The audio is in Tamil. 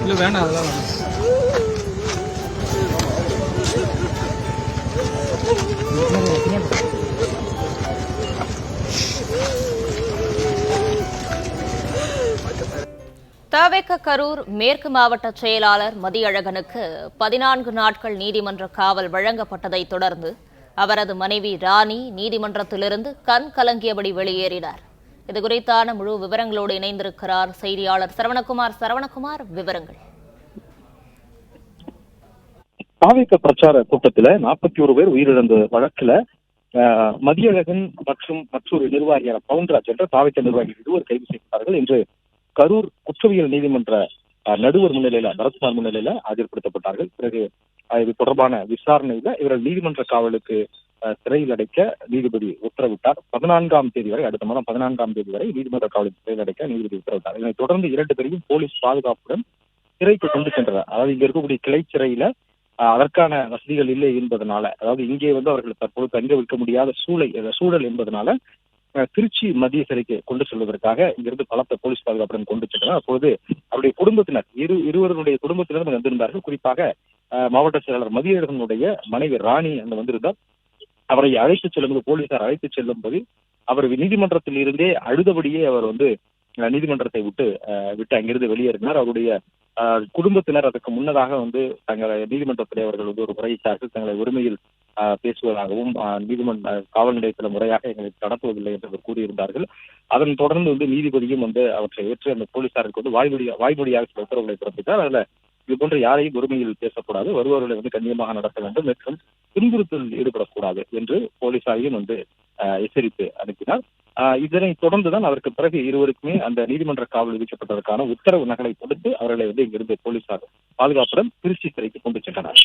இல்ல வேணாம் அதெல்லாம் வேணாம். தவேக கரூர் மேற்கு மாவட்ட செயலாளர் மதியழகனுக்கு 14 நாட்கள் நீதிமன்ற காவல் வழங்கப்பட்டதை தொடர்ந்து அவரது மனைவி ராணி நீதிமன்றத்திலிருந்து கண் கலங்கியபடி வெளியேறினார். இதுகுறித்தான முழு விவரங்களோடு இணைந்திருக்கிறார் செய்தியாளர் சரவணகுமார். சரவணகுமார், விவரங்கள். தாவேக பிரச்சார கூட்டத்துல 41 பேர் உயிரிழந்த வழக்குல மதியழகன் மற்றும் மற்றொரு நிர்வாகியான பவுன்ராஜ் என்ற தாவேக நிர்வாகிகள் இருவர் கைது செய்யப்பட்டார்கள். இன்று கரூர் குற்றவியல் நீதிமன்ற நடுவர் முன்னிலையில பரத்குமார் முன்னிலையில ஆஜர்படுத்தப்பட்டார்கள். பிறகு இது தொடர்பான விசாரணையில இவர்கள் நீதிமன்ற காவலுக்கு சிறையில் அடைக்க நீதிபதி உத்தரவிட்டார். 14ஆம் தேதி வரை, அடுத்த மாதம் 14ஆம் தேதி வரை நீதிமன்ற காவலுக்கு சிறையில் அடைக்க நீதிபதி உத்தரவிட்டார். இதனைத் தொடர்ந்து 2 பேரையும் போலீஸ் பாதுகாப்புடன் சிறைக்கு கொண்டு சென்றனர். அதாவது இங்க இருக்கக்கூடிய கிளை சிறையில அதற்கான வசதிகள் இல்லை என்பதனால, அதாவது இங்கே அவர்கள் தற்போது தங்க வைக்க முடியாத சூழல் என்பதனால திருச்சி மத்திய சிறைக்கு கொண்டு செல்வதற்காக இங்கிருந்து பலத்த போலீஸ் பாதுகாப்புடன் கொண்டு சென்றனர். அப்போது அவருடைய குடும்பத்தினர் இருவருடைய குடும்பத்தினரும் வந்திருந்தார்கள். குறிப்பாக மாவட்ட செயலாளர் மதியழகனுடைய மனைவி ராணி அங்கு வந்திருந்தார். அவரை அழைத்துச் செல்லும்போது, போலீசார் அழைத்துச் செல்லும் போது அவர் நீதிமன்றத்தில் இருந்தே அழுதபடியே அவர் நீதிமன்றத்தை விட்டு அங்கிருந்து வெளியேறினார். அவருடைய குடும்பத்தினர் அதற்கு முன்னதாக தங்களை நீதிமன்றத்திலே அவர்கள் ஒரு முறையிட்டார்கள். தங்களை உரிமையில் பேசுவதாகவும் நீதிமன்ற காவல் நிலையத்தில் முறையாக எங்களை நடத்துவதில்லை என்று கூறியிருந்தார்கள். அதன் தொடர்ந்து நீதிபதியும் அவற்றை ஏற்று அந்த போலீசாருக்கு வாய்மொழியாக சில உத்தரவுகளை பிறப்பித்தார். அதுல இது போன்ற யாரையும் உரிமையில் பேசக்கூடாது, வருபவர்களை கண்ணியமாக நடத்த வேண்டும் மற்றும் துன்புறுத்தல் ஈடுபடக்கூடாது என்று போலீசாரையும் எச்சரித்து அனுப்பினார். இதனை தொடர்ந்துதான் அதற்கு பிறகு இருவருக்குமே அந்த நீதிமன்ற காவல் விதிக்கப்பட்டதற்கான உத்தரவு நகலை கொடுத்து அவர்களை இங்கிருந்து போலீசார் பாதுகாப்புடன் திருச்சி சிறைக்கு கொண்டு சென்றனர்.